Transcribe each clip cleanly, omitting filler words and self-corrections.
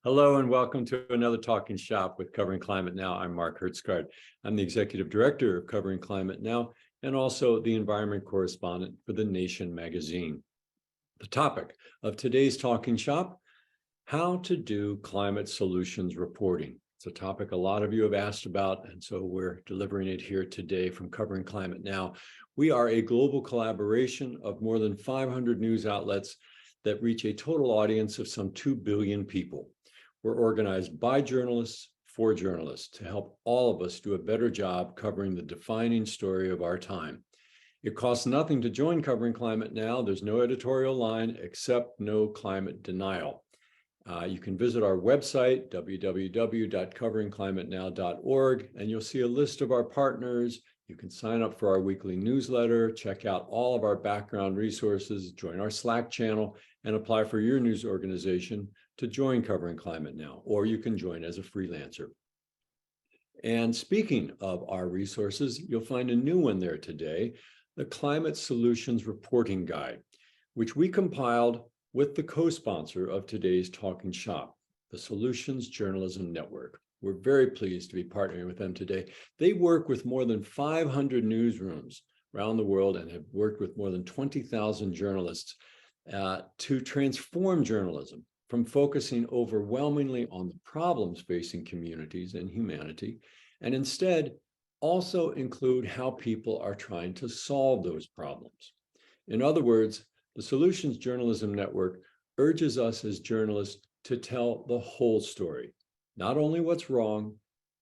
Hello and welcome to another Talking Shop with Covering Climate Now. I'm Mark Hertzgaard. I'm the Executive Director of Covering Climate Now and also the Environment Correspondent for The Nation magazine. The topic of today's Talking Shop, how to do climate solutions reporting. It's a topic a lot of you have asked about, and so we're delivering it here today from Covering Climate Now. We are a global collaboration of more than 500 news outlets that reach a total audience of some 2 billion people. We're organized by journalists for journalists to help all of us do a better job covering the defining story of our time. It costs nothing to join Covering Climate Now. There's no editorial line except no climate denial. You can visit our website, www.coveringclimatenow.org, and you'll see a list of our partners. You can sign up for our weekly newsletter, check out all of our background resources, join our Slack channel, and apply for your news organization to join Covering Climate Now, or you can join as a freelancer. And speaking of our resources, you'll find a new one there today, the Climate Solutions Reporting Guide, which we compiled with the co-sponsor of today's Talking Shop, the Solutions Journalism Network. We're very pleased to be partnering with them today. They work with more than 500 newsrooms around the world and have worked with more than 20,000 journalists to transform journalism from focusing overwhelmingly on the problems facing communities and humanity, and instead also include how people are trying to solve those problems. In other words, the Solutions Journalism Network urges us as journalists to tell the whole story, not only what's wrong,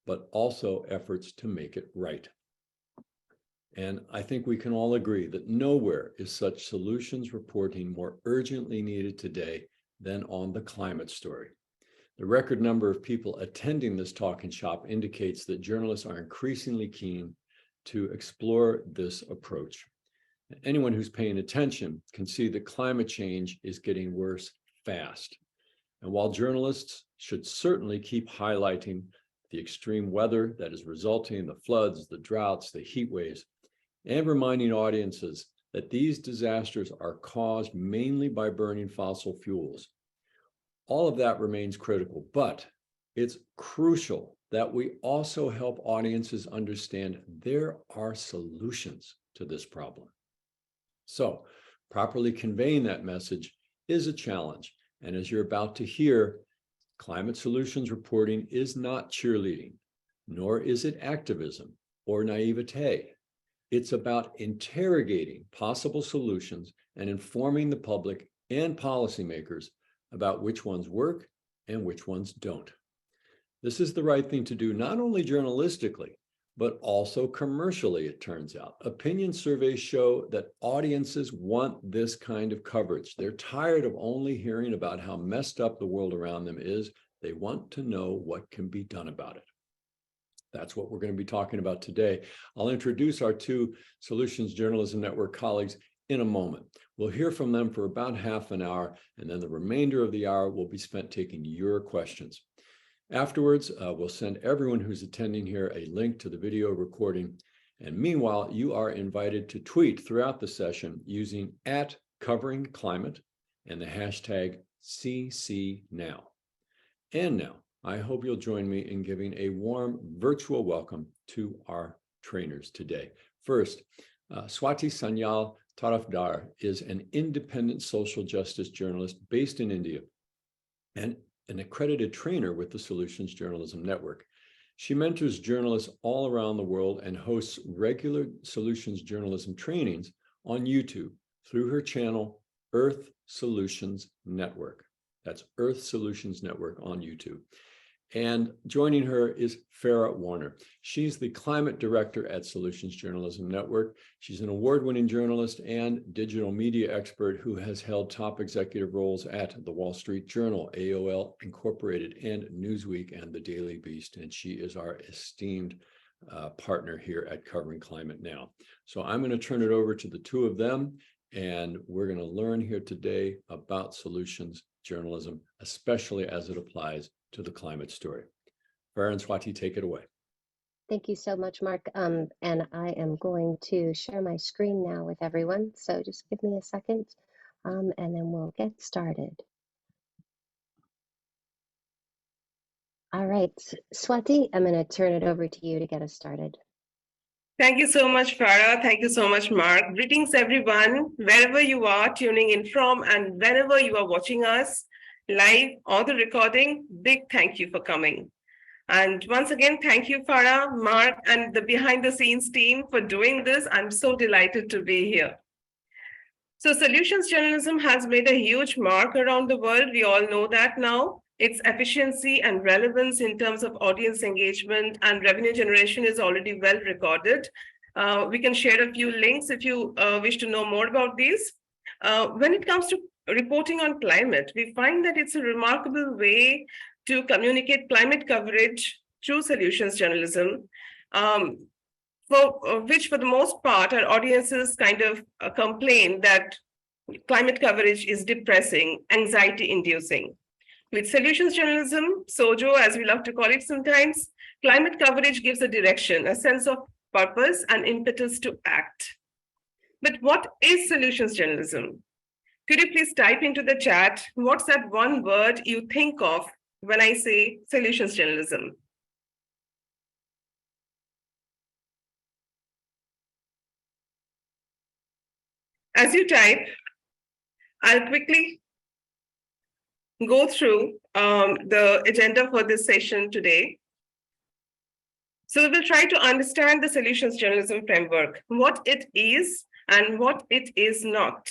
but also efforts to make it right. And I think we can all agree that nowhere is such solutions reporting more urgently needed today than on the climate story. The record number of people attending this Talking Shop indicates that journalists are increasingly keen to explore this approach. Anyone who's paying attention can see that climate change is getting worse fast. And while journalists should certainly keep highlighting the extreme weather that is resulting in the floods, the droughts, the heat waves, and reminding audiences that these disasters are caused mainly by burning fossil fuels, all of that remains critical, but it's crucial that we also help audiences understand there are solutions to this problem. So, properly conveying that message is a challenge. And as you're about to hear, climate solutions reporting is not cheerleading, nor is it activism or naivete. It's about interrogating possible solutions and informing the public and policymakers about which ones work and which ones don't. This is the right thing to do, not only journalistically, but also commercially, it turns out. Opinion surveys show that audiences want this kind of coverage. They're tired of only hearing about how messed up the world around them is. They want to know what can be done about it. That's what we're going to be talking about today. I'll introduce our two Solutions Journalism Network colleagues in a moment. We'll hear from them for about half an hour, and then the remainder of the hour will be spent taking your questions. Afterwards, we'll send everyone who's attending here a link to the video recording. And meanwhile, you are invited to tweet throughout the session using @CoveringClimate and the hashtag CCNow. And now, I hope you'll join me in giving a warm virtual welcome to our trainers today. First, Swati Sanyal Tarafdar is an independent social justice journalist based in India and an accredited trainer with the Solutions Journalism Network. She mentors journalists all around the world and hosts regular solutions journalism trainings on YouTube through her channel, Earth Solutions Network. That's Earth Solutions Network on YouTube. And joining her is Farah Warner. She's the climate director at Solutions Journalism Network. She's an award-winning journalist and digital media expert who has held top executive roles at the Wall Street Journal, AOL Incorporated, and Newsweek, and the Daily Beast. And she is our esteemed partner here at Covering Climate Now. So I'm going to turn it over to the two of them, and we're going to learn here today about solutions journalism, especially as it applies to the climate story. Farah and Swati, take it away. Thank you so much, Mark. And I am going to share my screen now with everyone. So just give me a second, and then we'll get started. All right, Swati, I'm going to turn it over to you to get us started. Thank you so much, Farah. Thank you so much, Mark. Greetings, everyone, wherever you are tuning in from and whenever you are watching us live or the recording. Big thank you for coming. And once again, thank you, Farah, Mark, and the behind the scenes team for doing this. I'm so delighted to be here. So, solutions journalism has made a huge mark around the world. We all know that now. Its efficiency and relevance in terms of audience engagement and revenue generation is already well recorded. We can share a few links if you wish to know more about these. When it comes to reporting on climate, we find that it's a remarkable way to communicate climate coverage through solutions journalism. For which, for the most part, our audiences kind of complain that climate coverage is depressing, anxiety inducing. With solutions journalism, SOJO, as we love to call it sometimes, climate coverage gives a direction, a sense of purpose, and impetus to act. But what is solutions journalism? Could you please type into the chat what's that one word you think of when I say solutions journalism? As you type, I'll quickly go through the agenda for this session today. So we'll try to understand the solutions journalism framework, what it is and what it is not.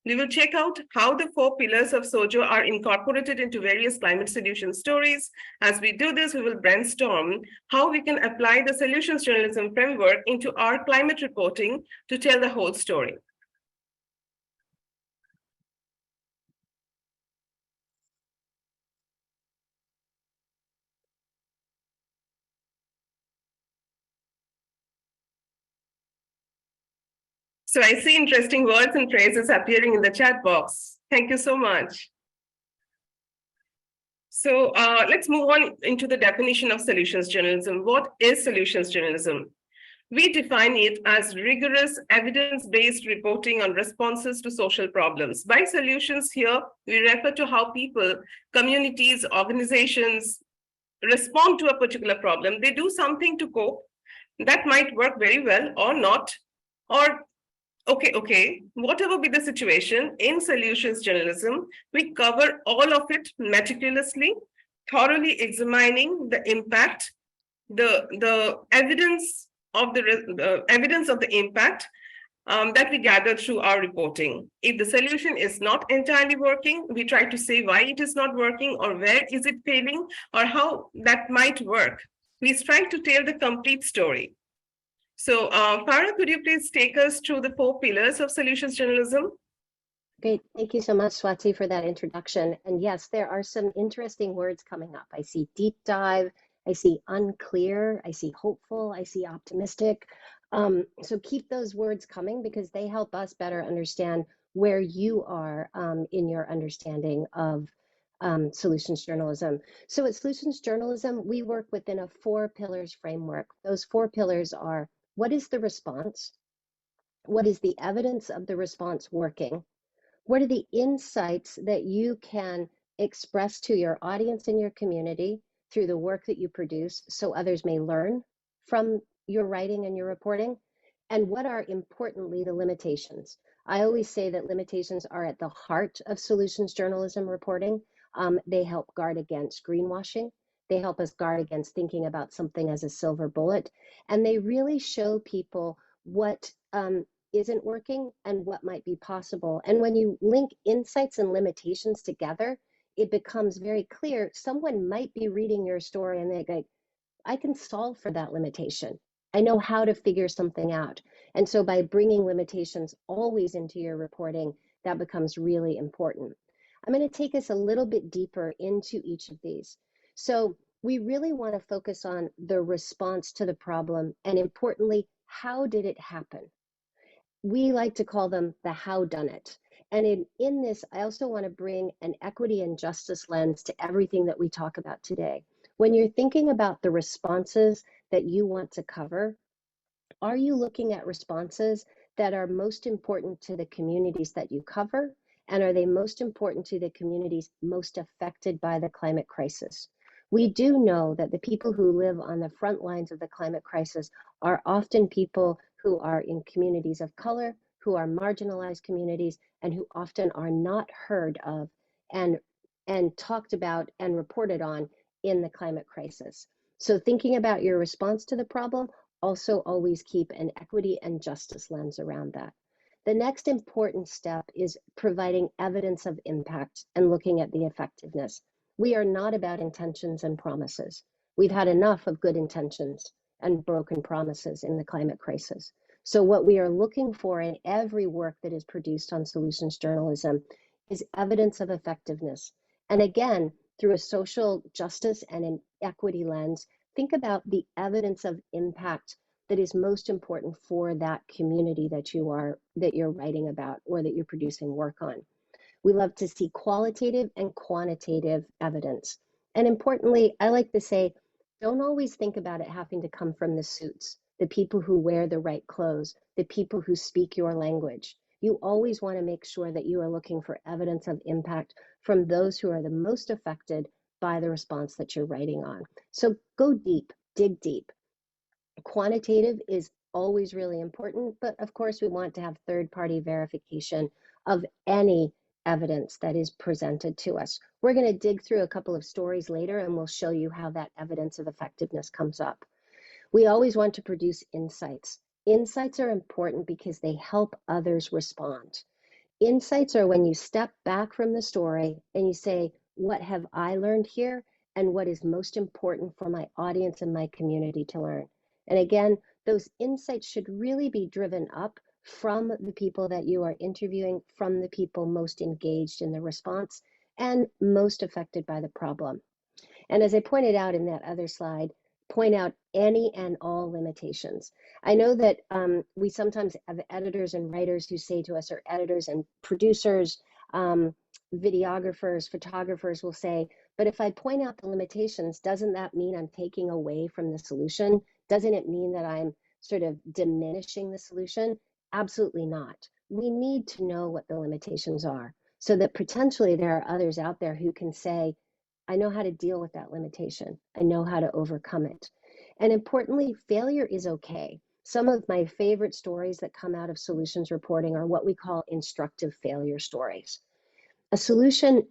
We will check out how the 4 pillars of SOJO are incorporated into various climate solution stories. As we do this, we will brainstorm how we can apply the solutions journalism framework into our climate reporting to tell the whole story. So I see interesting words and phrases appearing in the chat box. Thank you so much. So let's move on into the definition of solutions journalism. What is solutions journalism? We define it as rigorous evidence-based reporting on responses to social problems. By solutions here, we refer to how people, communities, organizations respond to a particular problem. They do something to cope. That might work very well or not, or okay, whatever be the situation, in solutions journalism, we cover all of it meticulously, thoroughly examining the impact, the evidence of the evidence of the impact that we gather through our reporting. If the solution is not entirely working, we try to say why it is not working or where is it failing or how that might work. We strive to tell the complete story. So, Farah, could you please take us through the 4 pillars of solutions journalism? Great. Thank you so much, Swati, for that introduction. And yes, there are some interesting words coming up. I see deep dive, I see unclear, I see hopeful, I see optimistic. So keep those words coming because they help us better understand where you are in your understanding of solutions journalism. So at solutions journalism, we work within a 4 pillars framework. Those 4 pillars are: what is the response? What is the evidence of the response working? What are the insights that you can express to your audience and your community through the work that you produce so others may learn from your writing and your reporting? And what are, importantly, the limitations? I always say that limitations are at the heart of solutions journalism reporting. They help guard against greenwashing. They help us guard against thinking about something as a silver bullet. And they really show people what isn't working and what might be possible. And when you link insights and limitations together, it becomes very clear someone might be reading your story and they go, I can solve for that limitation. I know how to figure something out. And so by bringing limitations always into your reporting, that becomes really important. I'm going to take us a little bit deeper into each of these. So we really want to focus on the response to the problem and, importantly, how did it happen? We like to call them the how done it. And in this, I also want to bring an equity and justice lens to everything that we talk about today. When you're thinking about the responses that you want to cover, are you looking at responses that are most important to the communities that you cover? And are they most important to the communities most affected by the climate crisis? We do know that the people who live on the front lines of the climate crisis are often people who are in communities of color, who are marginalized communities, and who often are not heard of and, and talked about and reported on in the climate crisis. So thinking about your response to the problem, also always keep an equity and justice lens around that. The next important step is providing evidence of impact and looking at the effectiveness. We are not about intentions and promises. We've had enough of good intentions and broken promises in the climate crisis. So what we are looking for in every work that is produced on solutions journalism is evidence of effectiveness. And again, through a social justice and an equity lens, think about the evidence of impact that is most important for that community that you're writing about or that you're producing work on. We love to see qualitative and quantitative evidence. And importantly, I like to say, don't always think about it having to come from the suits, the people who wear the right clothes, the people who speak your language. You always want to make sure that you are looking for evidence of impact from those who are the most affected by the response that you're writing on. So go deep, dig deep. Quantitative is always really important, but of course we want to have third-party verification of any evidence that is presented to us. We're going to dig through a couple of stories later and we'll show you how that evidence of effectiveness comes up. We always want to produce insights. Insights are important because they help others respond. Insights are when you step back from the story and you say, what have I learned here? And what is most important for my audience and my community to learn? And again, those insights should really be driven up from the people that you are interviewing, from the people most engaged in the response and most affected by the problem. And as I pointed out in that other slide, point out any and all limitations. I know that we sometimes have editors and writers who say to us, or editors and producers, videographers, photographers will say, but if I point out the limitations, doesn't that mean I'm taking away from the solution? Doesn't it mean that I'm sort of diminishing the solution? Absolutely not. We need to know what the limitations are so that potentially there are others out there who can say, I know how to deal with that limitation. I know how to overcome it. And importantly, failure is okay. Some of my favorite stories that come out of solutions reporting are what we call instructive failure stories. A solution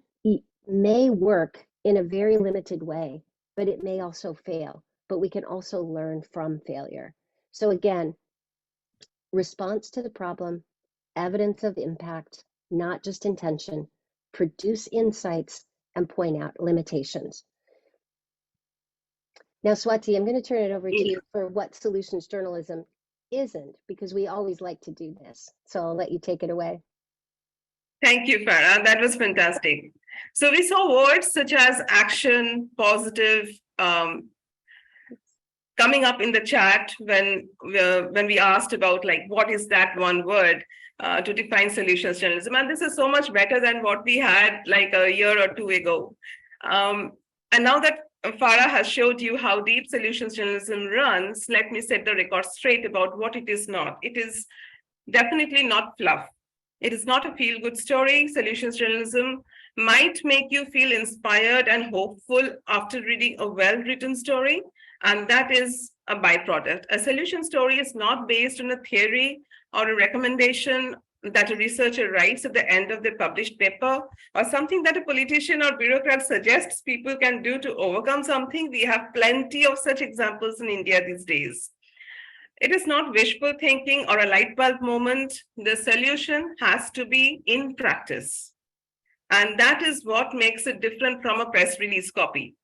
may work in a very limited way, but it may also fail. But we can also learn from failure. So again, response to the problem, evidence of impact, not just intention, produce insights, and point out limitations. Now, Swati, I'm going to turn it over to you for what solutions journalism isn't, because we always like to do this. So I'll let you take it away. Thank you, Farah. That was fantastic. So we saw words such as action, positive, coming up in the chat when we asked about like what is that one word to define solutions journalism, and this is so much better than what we had like a year or two ago. And now that Farah has showed you how deep solutions journalism runs, let me set the record straight about what it is not. It is definitely not fluff. It is not a feel-good story. Solutions journalism might make you feel inspired and hopeful after reading a well-written story, and that is a byproduct. A solution story is not based on a theory or a recommendation that a researcher writes at the end of the published paper, or something that a politician or bureaucrat suggests people can do to overcome something. We have plenty of such examples in India these days. It is not wishful thinking or a light bulb moment. The solution has to be in practice. And that is what makes it different from a press release copy.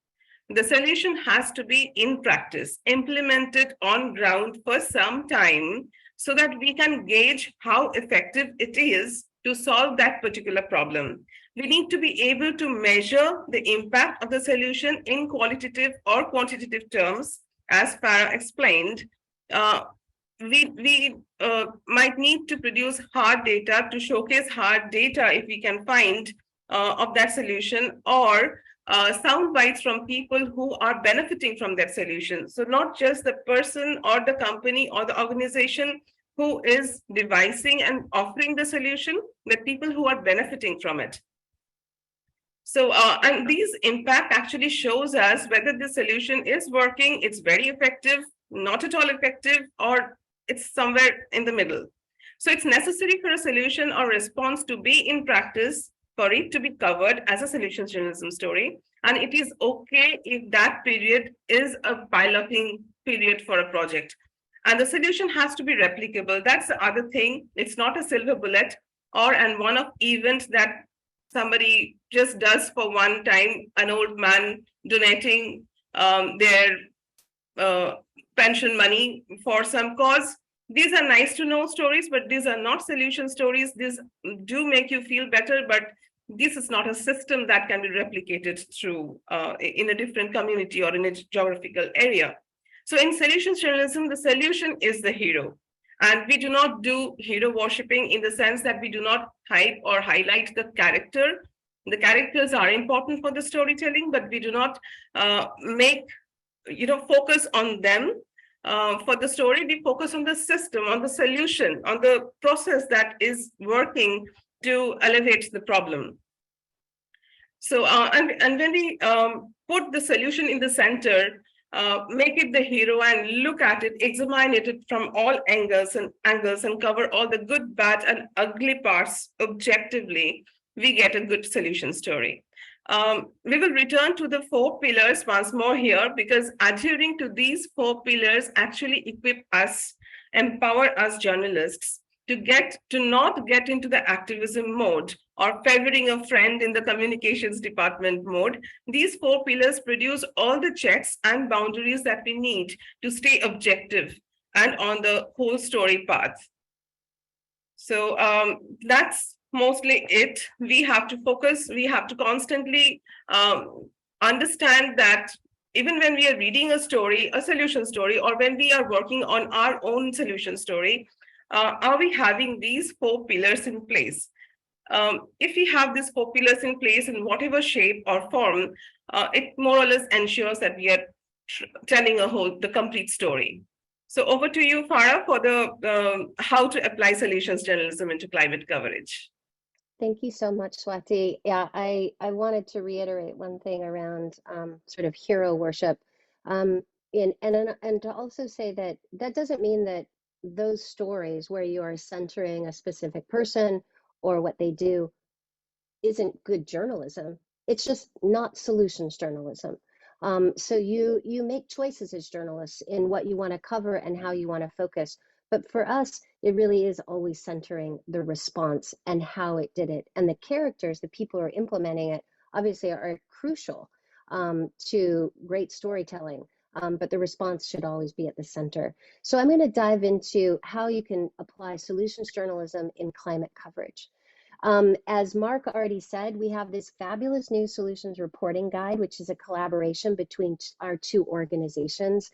The solution has to be in practice, implemented on ground for some time, so that we can gauge how effective it is to solve that particular problem. We need to be able to measure the impact of the solution in qualitative or quantitative terms, as Farah explained. We might need to produce hard data to showcase hard data if we can find of that solution, or sound bites from people who are benefiting from that solution. So not just the person or the company or the organization who is devising and offering the solution, but people who are benefiting from it. So, and these impact actually shows us whether the solution is working, it's very effective, not at all effective, or it's somewhere in the middle. So it's necessary for a solution or response to be in practice for it to be covered as a solutions journalism story. And it is okay if that period is a piloting period for a project. And the solution has to be replicable. That's the other thing. It's not a silver bullet or and one-off event that somebody just does for one time, an old man donating their uh, pension money for some cause. These are nice to know stories, but these are not solution stories. These do make you feel better, but this is not a system that can be replicated through in a different community or in a geographical area. So in solutions journalism, the solution is the hero. And we do not do hero worshipping in the sense that we do not hype or highlight the character. The characters are important for the storytelling, but we do not make focus on them for the story. We focus on the system, on the solution, on the process that is working to elevate the problem. So and when we put the solution in the center, make it the hero and look at it, examine it from all angles and cover all the good, bad, and ugly parts objectively, we get a good solution story. We will return to the 4 pillars once more here, because adhering to these 4 pillars actually equip us, empower us journalists to not get into the activism mode or favoring a friend in the communications department mode. These 4 pillars produce all the checks and boundaries that we need to stay objective and on the whole story path. So that's mostly it. We have to focus, we have to constantly understand that even when we are reading a story, a solution story, or when we are working on our own solution story, are we having these 4 pillars in place? If we have these 4 pillars in place in whatever shape or form, it more or less ensures that we are telling the complete story. So over to you, Farah, for the how to apply solutions journalism into climate coverage. Thank you so much, Swati. Yeah, I wanted to reiterate one thing around sort of hero worship, and to also say that that doesn't mean that those stories where you are centering a specific person or what they do isn't good journalism. It's just not solutions journalism. So you make choices as journalists in what you want to cover and how you want to focus. But for us, it really is always centering the response and how it did it. And the characters, the people who are implementing it, obviously are crucial to great storytelling. But the response should always be at the center. So I'm going to dive into how you can apply solutions journalism in climate coverage. As Mark already said, we have this fabulous new solutions reporting guide, which is a collaboration between our 2 organizations.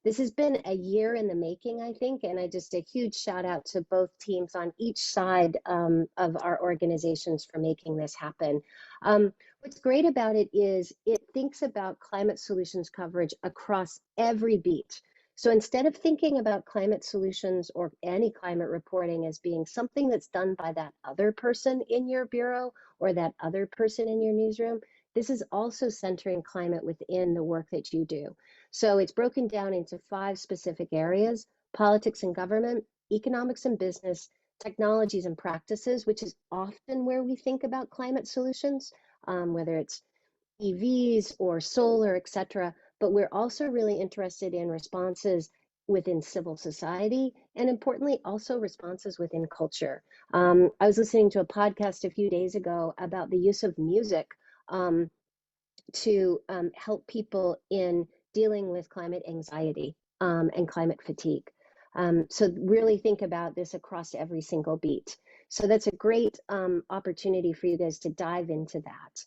This has been a year in the making, I think, and just a huge shout out to both teams on each side of our organizations for making this happen. What's great about it is it thinks about climate solutions coverage across every beat. So instead of thinking about climate solutions or any climate reporting as being something that's done by that other person in your bureau or that other person in your newsroom, this is also centering climate within the work that you do. So it's broken down into 5 specific areas: politics and government, economics and business, technologies and practices, which is often where we think about climate solutions, whether it's EVs or solar, et cetera. But we're also really interested in responses within civil society and, importantly, also responses within culture. I was listening to a podcast a few days ago about the use of music to help people in dealing with climate anxiety and climate fatigue. So really think about this across every single beat. So that's a great opportunity for you guys to dive into that.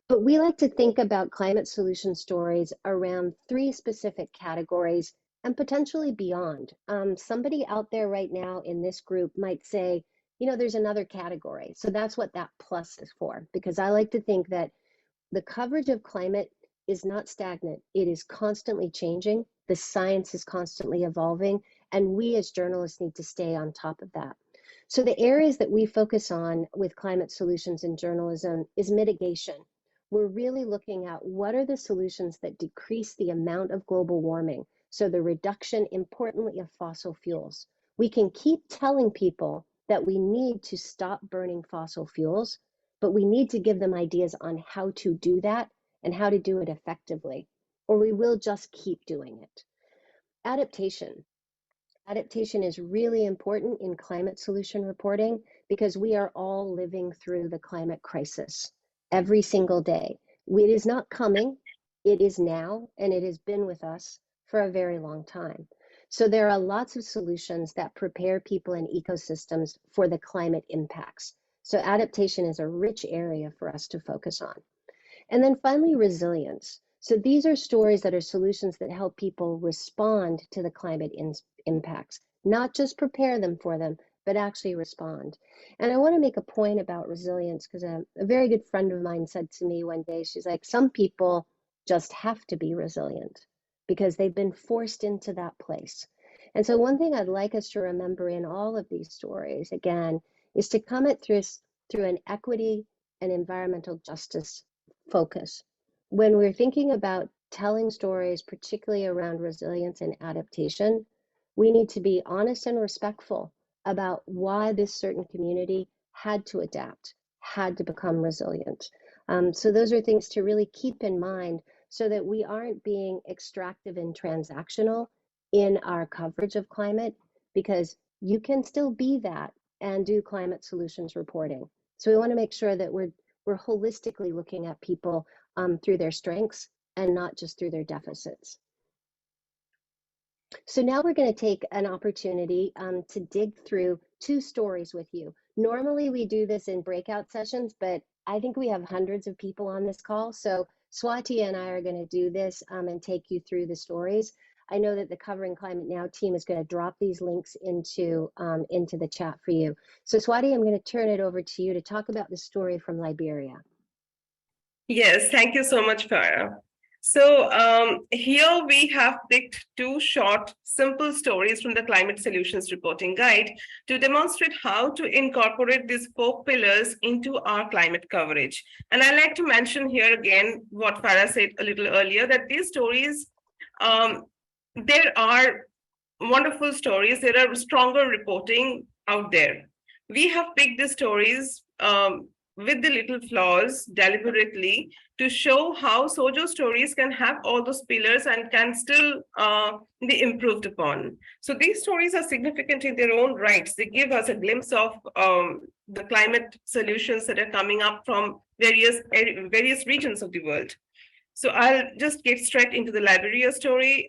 But we like to think about climate solution stories around 3 specific categories and potentially beyond. Somebody out there right now in this group might say, there's another category. So that's what that plus is for, because I like to think that the coverage of climate is not stagnant. It is constantly changing. The science is constantly evolving, and we as journalists need to stay on top of that. So the areas that we focus on with climate solutions in journalism is mitigation. We're really looking at what are the solutions that decrease the amount of global warming. So the reduction, importantly, of fossil fuels. We can keep telling people that we need to stop burning fossil fuels, but we need to give them ideas on how to do that and how to do it effectively, or we will just keep doing it. Adaptation. Adaptation is really important in climate solution reporting because we are all living through the climate crisis every single day. It is not coming, it is now, and it has been with us for a very long time. So there are lots of solutions that prepare people and ecosystems for the climate impacts. So adaptation is a rich area for us to focus on. And then finally, resilience. So these are stories that are solutions that help people respond to the climate impacts, not just prepare them for them, but actually respond. And I want to make a point about resilience because a very good friend of mine said to me one day, she's like, some people just have to be resilient because they've been forced into that place. And so one thing I'd like us to remember in all of these stories, again, is to come at this through an equity and environmental justice focus. When we're thinking about telling stories, particularly around resilience and adaptation, we need to be honest and respectful about why this certain community had to adapt, had to become resilient. So those are things to really keep in mind so that we aren't being extractive and transactional in our coverage of climate, because you can still be that and do climate solutions reporting. So we want to make sure that we're holistically looking at people through their strengths and not just through their deficits. So now we're going to take an opportunity to dig through two stories with you. Normally we do this in breakout sessions, but I think we have hundreds of people on this call. So Swati and I are going to do this and take you through the stories. I know that the Covering Climate Now team is going to drop these links into the chat for you. So Swati, I'm going to turn it over to you to talk about the story from Liberia. Yes, thank you so much, Farah. So here we have picked two short, simple stories from the Climate Solutions Reporting Guide to demonstrate how to incorporate these 4 pillars into our climate coverage. And I like to mention here again what Farah said a little earlier, that these stories, there are wonderful stories, there are stronger reporting out there. We have picked the stories with the little flaws deliberately to show how SOJO stories can have all those pillars and can still be improved upon. So these stories are significant in their own rights. They give us a glimpse of the climate solutions that are coming up from various regions of the world. So I'll just get straight into the Liberia story.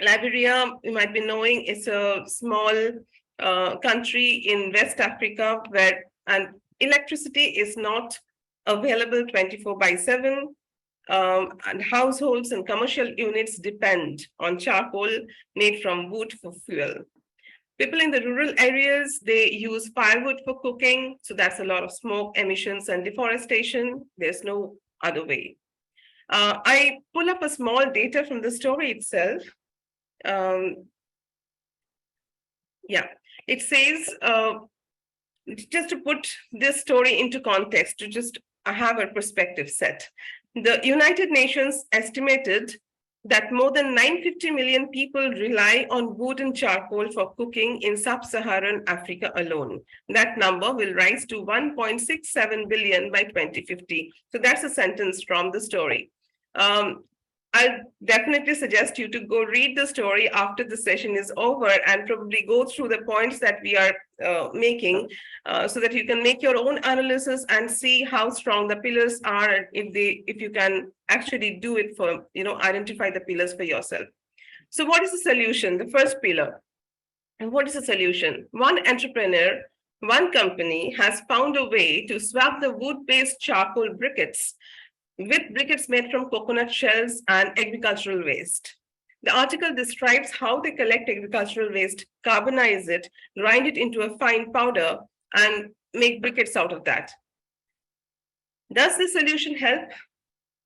Liberia, you might be knowing, is a small country in West Africa where electricity is not available 24/7, and households and commercial units depend on charcoal made from wood for fuel. People in the rural areas, they use firewood for cooking, so that's a lot of smoke emissions and deforestation. There's no other way. I pull up a small data from the story itself. Yeah, it says, just to put this story into context, to just have a perspective set, the United Nations estimated that more than 950 million people rely on wood and charcoal for cooking in sub-Saharan Africa alone. That number will rise to 1.67 billion by 2050. So that's a sentence from the story. I'll definitely suggest you to go read the story after the session is over and probably go through the points that we are making so that you can make your own analysis and see how strong the pillars are, if you can actually do it for, identify the pillars for yourself. So what is the solution? The first pillar. And what is the solution? One entrepreneur, one company has found a way to swap the wood-based charcoal briquettes with briquettes made from coconut shells and agricultural waste. The article describes how they collect agricultural waste, carbonize it, grind it into a fine powder, and make briquettes out of that. Does this solution help?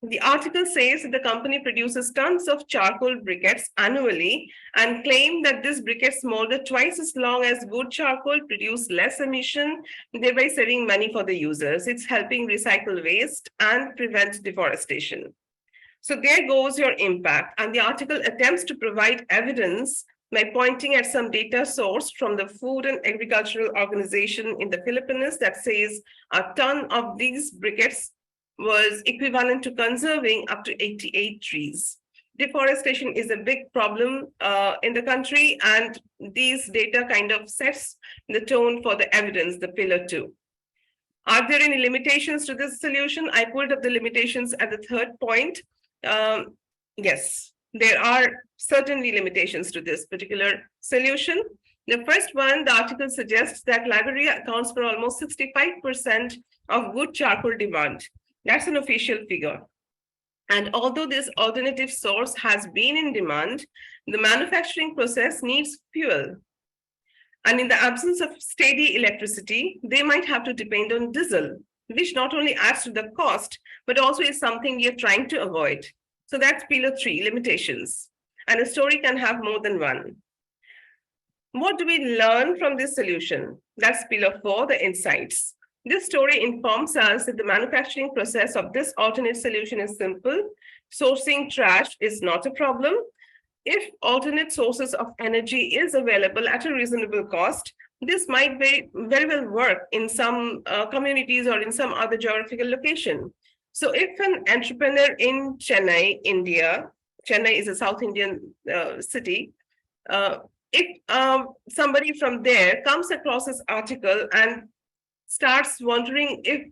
The article says that the company produces tons of charcoal briquettes annually and claim that these briquettes molded twice as long as wood charcoal produce less emission, thereby saving money for the users. It's helping recycle waste and prevent deforestation. So there goes your impact. And the article attempts to provide evidence by pointing at some data source from the Food and Agricultural Organization in the Philippines that says a ton of these briquettes was equivalent to conserving up to 88 trees. Deforestation is a big problem in the country, and these data kind of sets the tone for the evidence, the pillar 2. Are there any limitations to this solution? I pulled up the limitations at the third point. Yes, there are certainly limitations to this particular solution. The first one, the article suggests that Lagaria accounts for almost 65% of wood charcoal demand. That's an official figure. And although this alternative source has been in demand, the manufacturing process needs fuel. And in the absence of steady electricity, they might have to depend on diesel, which not only adds to the cost, but also is something we are trying to avoid. So that's pillar 3, limitations. And a story can have more than one. What do we learn from this solution? That's pillar 4, the insights. This story informs us that the manufacturing process of this alternate solution is simple. Sourcing trash is not a problem. If alternate sources of energy is available at a reasonable cost, this might very well work in some communities or in some other geographical location. So if an entrepreneur in Chennai, India, Chennai is a South Indian city, if somebody from there comes across this article and starts wondering if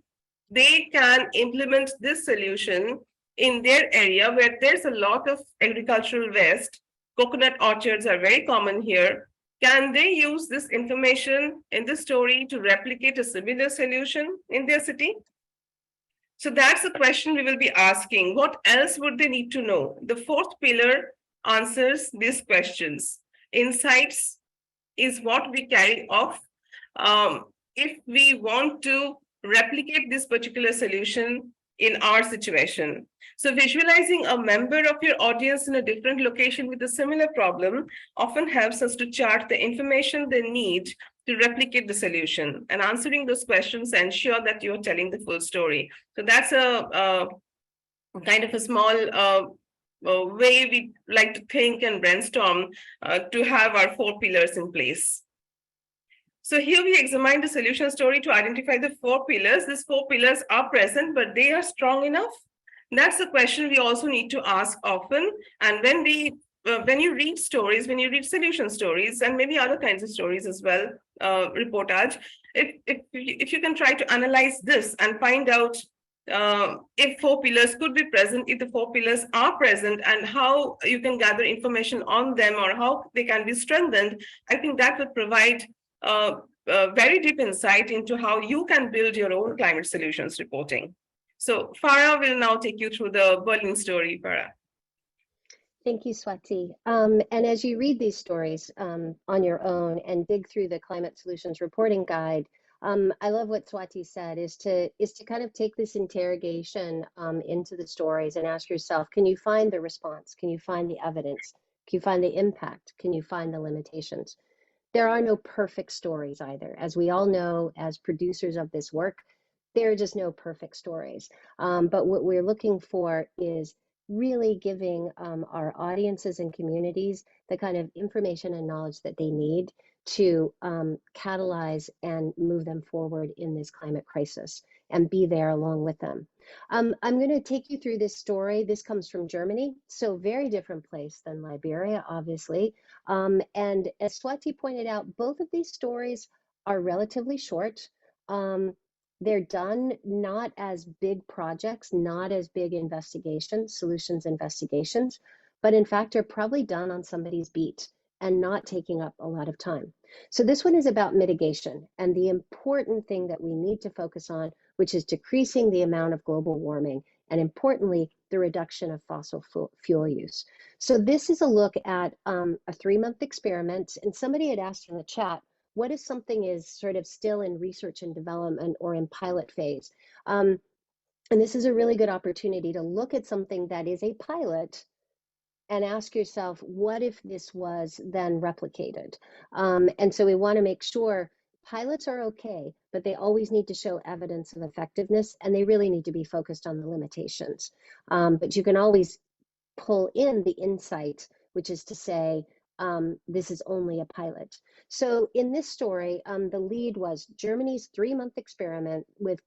they can implement this solution in their area where there's a lot of agricultural waste, coconut orchards are very common here, can they use this information in the story to replicate a similar solution in their city? So that's the question we will be asking. What else would they need to know? The fourth pillar answers these questions. Insights is what we carry off if we want to replicate this particular solution in our situation. So visualizing a member of your audience in a different location with a similar problem often helps us to chart the information they need to replicate the solution, and answering those questions ensure that you're telling the full story. So that's a kind of a small way we like to think and brainstorm to have our 4 pillars in place. So here we examine the solution story to identify the 4 pillars. These 4 pillars are present, but they are strong enough? That's the question we also need to ask often. And when you read stories, when you read solution stories, and maybe other kinds of stories as well, reportage, if you can try to analyze this and find out if 4 pillars could be present, if the 4 pillars are present, and how you can gather information on them or how they can be strengthened, I think that would provide very deep insight into how you can build your own climate solutions reporting. So Farah will now take you through the Berlin story, Farah. Thank you, Swati. And as you read these stories on your own and dig through the Climate Solutions Reporting Guide, I love what Swati said, is to kind of take this interrogation into the stories and ask yourself, can you find the response? Can you find the evidence? Can you find the impact? Can you find the limitations? There are no perfect stories either. As we all know, as producers of this work, there are just no perfect stories. But what we're looking for is really giving our audiences and communities the kind of information and knowledge that they need to catalyze and move them forward in this climate crisis and be there along with them. I'm going to take you through this story. This comes from Germany, so very different place than Liberia, obviously. And as Swati pointed out, both of these stories are relatively short. They're done not as big projects, not as big investigations, solutions investigations, but in fact are probably done on somebody's beat and not taking up a lot of time. So this one is about mitigation and the important thing that we need to focus on, which is decreasing the amount of global warming and importantly, the reduction of fossil fuel use. So this is a look at a 3-month experiment, and somebody had asked in the chat, what if something is sort of still in research and development or in pilot phase? And this is a really good opportunity to look at something that is a pilot and ask yourself, what if this was then replicated? And so we want to make sure pilots are okay, but they always need to show evidence of effectiveness, and they really need to be focused on the limitations. But you can always pull in the insight, which is to say, this is only a pilot. So in this story, the lead was Germany's 3-month experiment with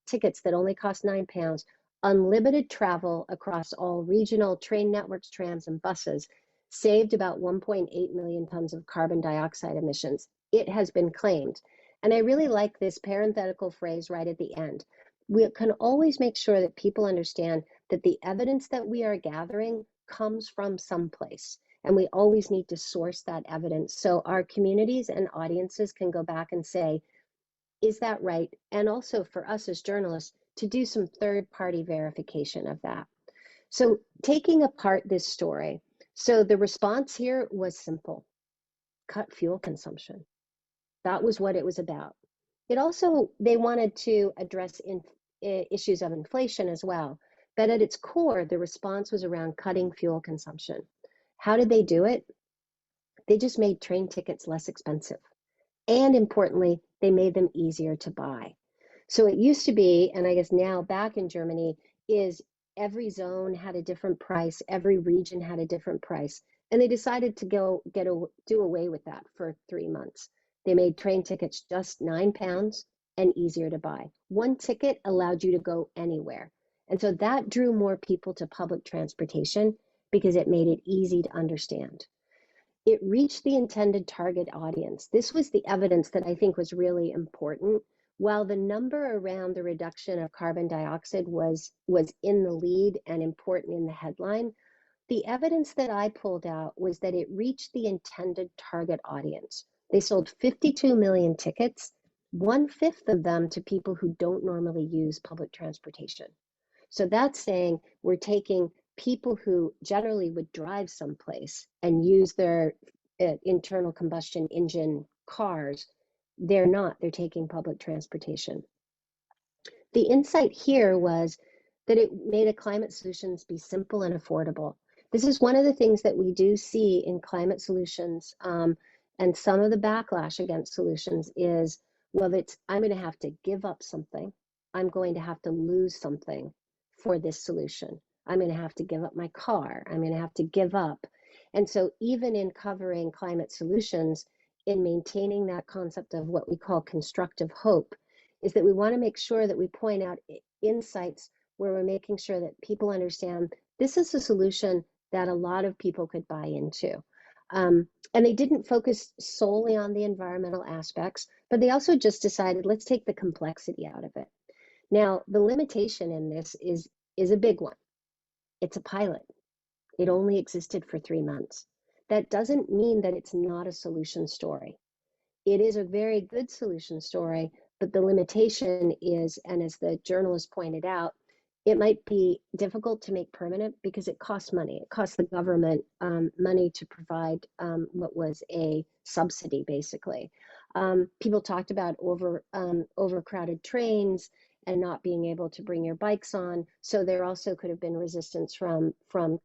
tickets that only cost £9, unlimited travel across all regional train networks, trams, and buses, saved about 1.8 million tons of carbon dioxide emissions. It has been claimed. And I really like this parenthetical phrase right at the end. We can always make sure that people understand that the evidence that we are gathering comes from someplace. And we always need to source that evidence so our communities and audiences can go back and say, is that right? And also for us as journalists to do some third-party verification of that. So taking apart this story, so the response here was simple: cut fuel consumption. That was what it was about. It also, they wanted to address issues of inflation as well. But at its core, the response was around cutting fuel consumption. How did they do it? They just made train tickets less expensive. And importantly, they made them easier to buy. So it used to be, and I guess now back in Germany, is every zone had a different price, every region had a different price. And they decided to do away with that for 3 months. They made train tickets just £9 and easier to buy. One ticket allowed you to go anywhere. And so that drew more people to public transportation because it made it easy to understand. It reached the intended target audience. This was the evidence that I think was really important. While the number around the reduction of carbon dioxide was in the lead and important in the headline, the evidence that I pulled out was that it reached the intended target audience. They sold 52 million tickets, 1/5 of them to people who don't normally use public transportation. So that's saying we're taking people who generally would drive someplace and use their internal combustion engine cars. They're not, they're taking public transportation. The insight here was that it made a climate solutions be simple and affordable. This is one of the things that we do see in climate solutions, and some of the backlash against solutions is, well, I'm going to have to give up something. I'm going to have to lose something for this solution. I'm going to have to give up my car. I'm going to have to give up. And so even in covering climate solutions, in maintaining that concept of what we call constructive hope, is that we want to make sure that we point out insights where we're making sure that people understand this is a solution that a lot of people could buy into. And they didn't focus solely on the environmental aspects, but they also just decided, let's take the complexity out of it. Now, the limitation in this is a big one. It's a pilot. It only existed for 3 months. That doesn't mean that it's not a solution story. It is a very good solution story, but the limitation is, and as the journalist pointed out, it might be difficult to make permanent because it costs money. It costs the government money to provide what was a subsidy, basically. People talked about overcrowded trains and not being able to bring your bikes on. So there also could have been resistance from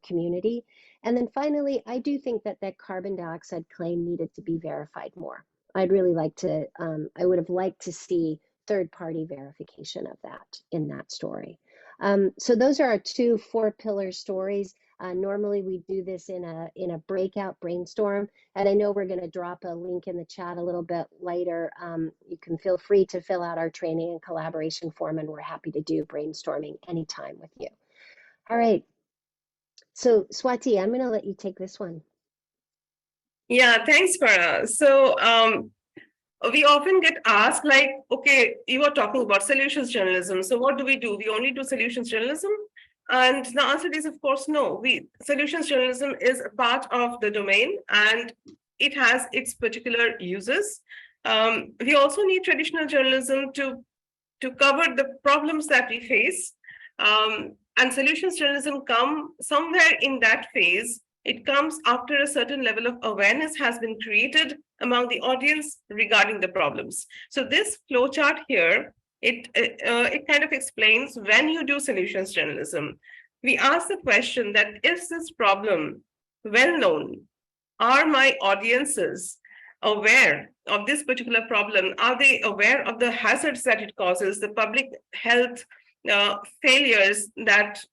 community. And then finally, I do think that that carbon dioxide claim needed to be verified more. I'd really like to, I would have liked to see third-party verification of that in that story. So those are our 2 4-pillar stories. Normally we do this in a breakout brainstorm, and I know we're going to drop a link in the chat a little bit later. You can feel free to fill out our training and collaboration form, and we're happy to do brainstorming anytime with you. All right. So Swati, I'm going to let you take this one. Yeah, thanks, Farah. So we often get asked, like, okay, you are talking about solutions journalism. So what do? We only do solutions journalism? And the answer is, of course, no. Solutions journalism is a part of the domain, and it has its particular uses. We also need traditional journalism to cover the problems that we face. And solutions journalism come somewhere in that phase. It comes after a certain level of awareness has been created among the audience regarding the problems. So this flowchart here it kind of explains when you do solutions journalism, we ask the question that is this problem well known? Are my audiences aware of this particular problem? Are they aware of the hazards that it causes, the public health failures that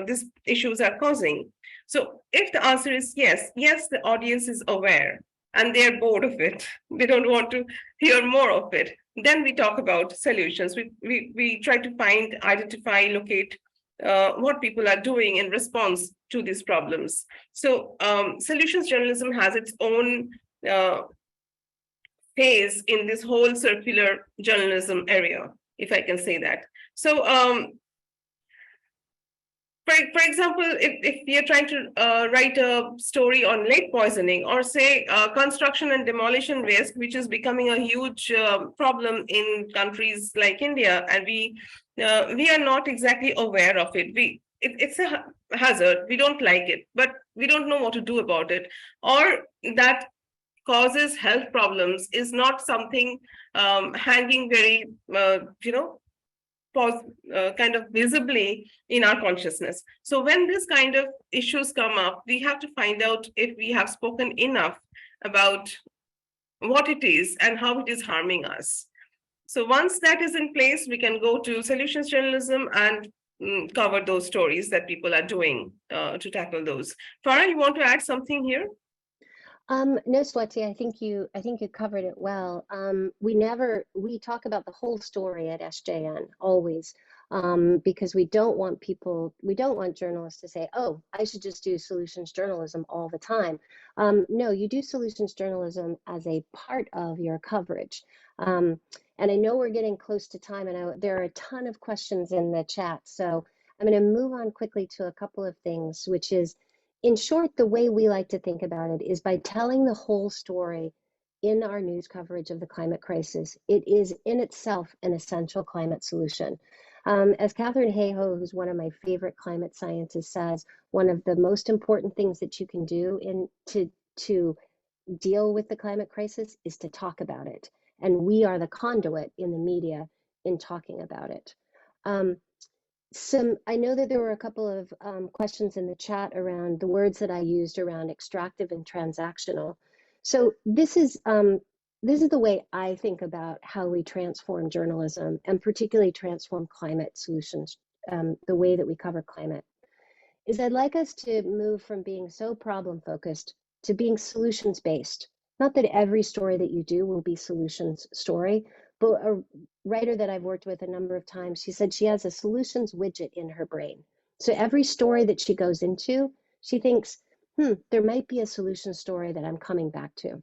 these issues are causing? So if the answer is yes, yes, the audience is aware and they're bored of it, they don't want to hear more of it, then we talk about solutions. We try to find, identify, locate what people are doing in response to these problems. So solutions journalism has its own phase in this whole circular journalism area, if I can say that. So for example, if we are trying to write a story on lead poisoning, or say construction and demolition waste, which is becoming a huge problem in countries like India, and we are not exactly aware of it. It's a hazard. We don't like it, but we don't know what to do about it, or that causes health problems is not something hanging very, kind of visibly in our consciousness. So when this kind of issues come up, we have to find out if we have spoken enough about what it is and how it is harming us. So once that is in place, we can go to solutions journalism and cover those stories that people are doing to tackle those. Farah, you want to add something here? No, Swati, I think you covered it well. We talk about the whole story at SJN always, because we don't want journalists to say, oh, I should just do solutions journalism all the time. No, you do solutions journalism as a part of your coverage. And I know we're getting close to time, and there are a ton of questions in the chat. So I'm going to move on quickly to a couple of things, which is, in short, the way we like to think about it is by telling the whole story in our news coverage of the climate crisis. It is in itself an essential climate solution. As Catherine Hayhoe, who's one of my favorite climate scientists, says, one of the most important things that you can do to deal with the climate crisis is to talk about it. And we are the conduit in the media in talking about it. I know that there were a couple of questions in the chat around the words that I used around extractive and transactional. So this is the way I think about how we transform journalism, and particularly transform climate solutions, the way that we cover climate. Is I'd like us to move from being so problem focused to being solutions based. Not that every story that you do will be solutions story, but a writer that I've worked with a number of times, she said she has a solutions widget in her brain. So every story that she goes into, she thinks, there might be a solution story that I'm coming back to.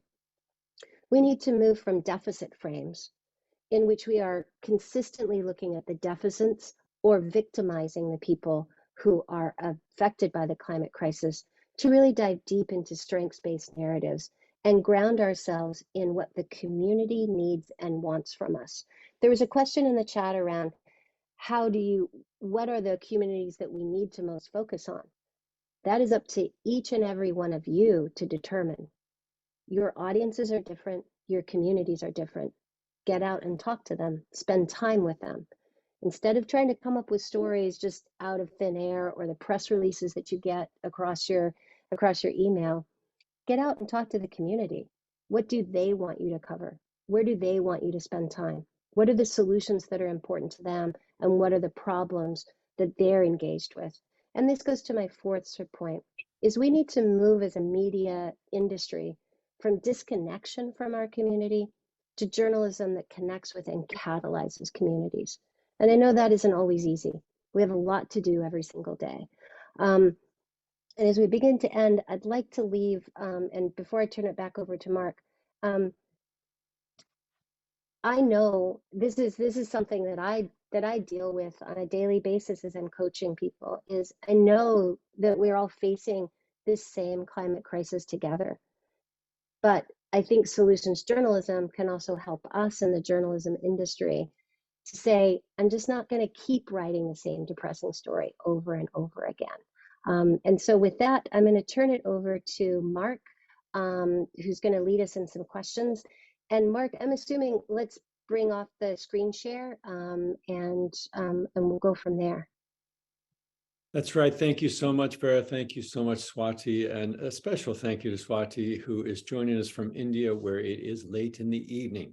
We need to move from deficit frames in which we are consistently looking at the deficits or victimizing the people who are affected by the climate crisis, to really dive deep into strengths-based narratives and ground ourselves in what the community needs and wants from us. There was a question in the chat around what are the communities that we need to most focus on? That is up to each and every one of you to determine. Your audiences are different, your communities are different. Get out and talk to them, spend time with them. Instead of trying to come up with stories just out of thin air or the press releases that you get across your email, get out and talk to the community. What do they want you to cover? Where do they want you to spend time? What are the solutions that are important to them? And what are the problems that they're engaged with? And this goes to my fourth point, is we need to move as a media industry from disconnection from our community to journalism that connects with and catalyzes communities. And I know that isn't always easy. We have a lot to do every single day. And as we begin to end, I'd like to leave, and before I turn it back over to Mark, I know this is something that I deal with on a daily basis as I'm coaching people, is I know that we're all facing this same climate crisis together. But I think solutions journalism can also help us in the journalism industry to say, I'm just not going to keep writing the same depressing story over and over again. And so with that, I'm going to turn it over to Mark, who's going to lead us in some questions. And Mark, I'm assuming bring off the screen share and we'll go from there. That's right. Thank you so much, Vera. Thank you so much, Swati. And a special thank you to Swati, who is joining us from India, where it is late in the evening.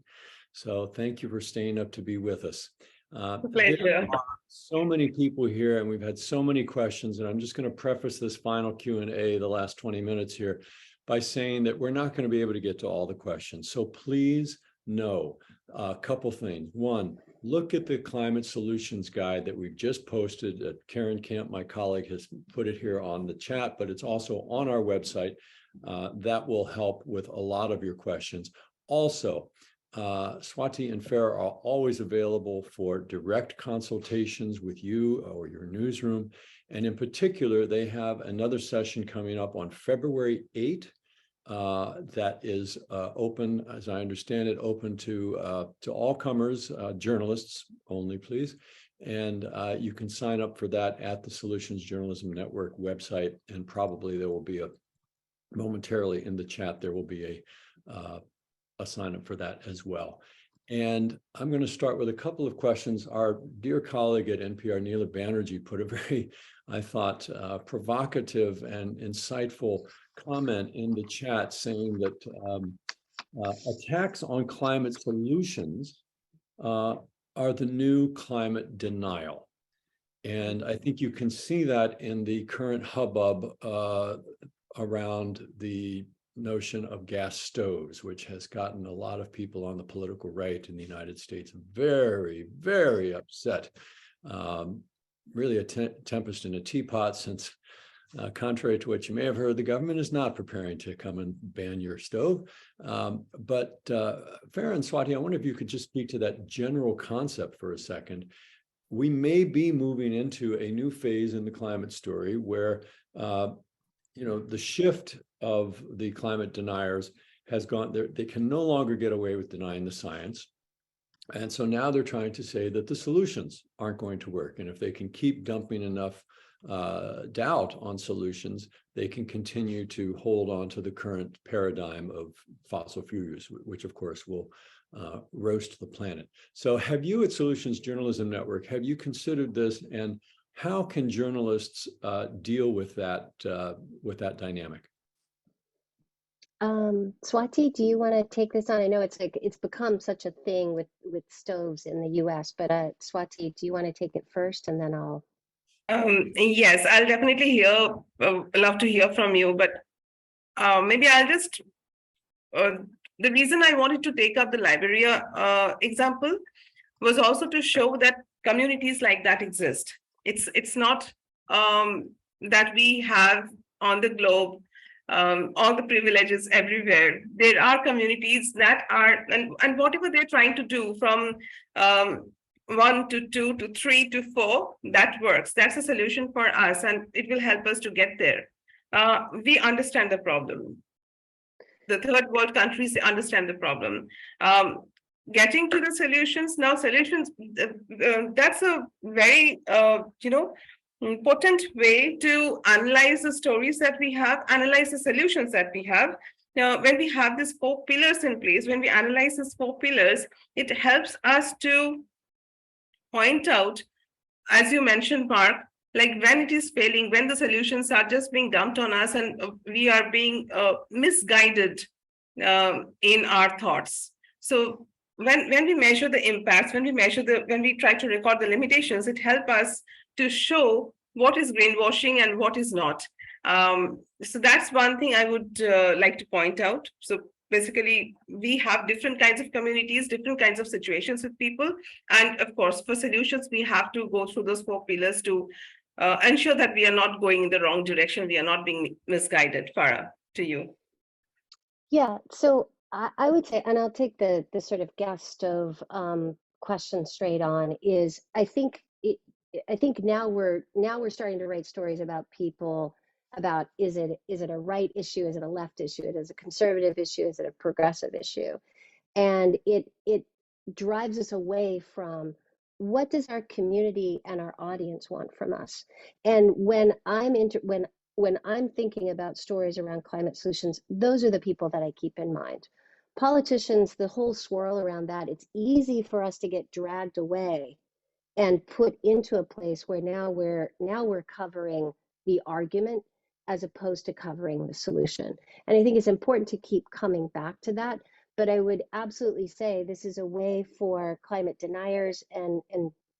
So thank you for staying up to be with us. Pleasure. There are so many people here, and we've had so many questions. And I'm just going to preface this final Q&A, the last 20 minutes here, by saying that we're not going to be able to get to all the questions. So please know a couple things. One, look at the climate solutions guide that we've just posted. Karen Camp, my colleague, has put it here on the chat, but it's also on our website. That will help with a lot of your questions. Also, Swati and Farah are always available for direct consultations with you or your newsroom. And in particular, they have another session coming up on February 8th. That is open, as I understand it, open to all comers, journalists only, please. And you can sign up for that at the Solutions Journalism Network website. And probably there will be momentarily in the chat, there will be a sign up for that as well. And I'm going to start with a couple of questions. Our dear colleague at NPR, Neela Banerjee, put a very, I thought, provocative and insightful comment in the chat saying that attacks on climate solutions are the new climate denial. And I think you can see that in the current hubbub around the notion of gas stoves, which has gotten a lot of people on the political right in the United States very, very upset. Really a tempest in a teapot, since contrary to what you may have heard, the government is not preparing to come and ban your stove. But Farah and Swati, I wonder if you could just speak to that general concept for a second. We may be moving into a new phase in the climate story where the shift of the climate deniers has gone there. They can no longer get away with denying the science. And so now they're trying to say that the solutions aren't going to work. And if they can keep dumping enough doubt on solutions, they can continue to hold on to the current paradigm of fossil fuels, which of course will roast the planet. So have you at Solutions Journalism Network, have you considered this, and how can journalists deal with that dynamic? Swati, do you want to take this on? I know it's become such a thing with stoves in the US, but Swati, do you want to take it first, and then I'll. Yes, I'll definitely love to hear from you, but maybe I'll just, the reason I wanted to take up the Liberia example was also to show that communities like that exist. It's not that we have on the globe all the privileges everywhere. There are communities that are, and whatever they're trying to do from 1 to 2 to 3 to 4, that works. That's a solution for us, and it will help us to get there. We understand the problem. The third world countries understand the problem. Getting to the solutions now, that's a very potent way to analyze the stories that we have, analyze the solutions that we have. Now, when we have these 4 pillars in place, when we analyze these 4 pillars, it helps us to point out, as you mentioned, Mark, like when it is failing, when the solutions are just being dumped on us and we are being misguided in our thoughts. So when we measure the impacts, when we try to record the limitations, it helps us to show what is greenwashing and what is not. So that's one thing I would like to point out. So basically, we have different kinds of communities, different kinds of situations with people. And of course, for solutions, we have to go through those 4 pillars to ensure that we are not going in the wrong direction. We are not being misguided. Farah, to you. Yeah, so I would say, and I'll take the sort of gas stove question straight on, is I think now we're starting to write stories about people, about is it a right issue, is it a left issue, is it a conservative issue, is it a progressive issue, and it drives us away from what does our community and our audience want from us. And when I'm thinking about stories around climate solutions, those are the people that I keep in mind. politicians, the whole swirl around that, it's easy for us to get dragged away and put into a place where now we're covering the argument as opposed to covering the solution. And I think it's important to keep coming back to that. But I would absolutely say this is a way for climate deniers, and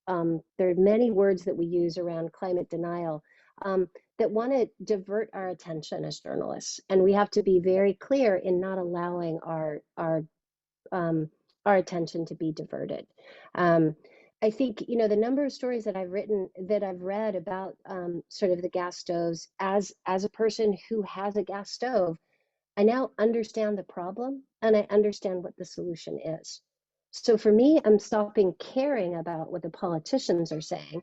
there are many words that we use around climate denial that want to divert our attention as journalists. And we have to be very clear in not allowing our attention to be diverted. I think, the number of stories that I've written, that I've read about sort of the gas stoves, as a person who has a gas stove, I now understand the problem and I understand what the solution is. So for me, I'm stopping caring about what the politicians are saying,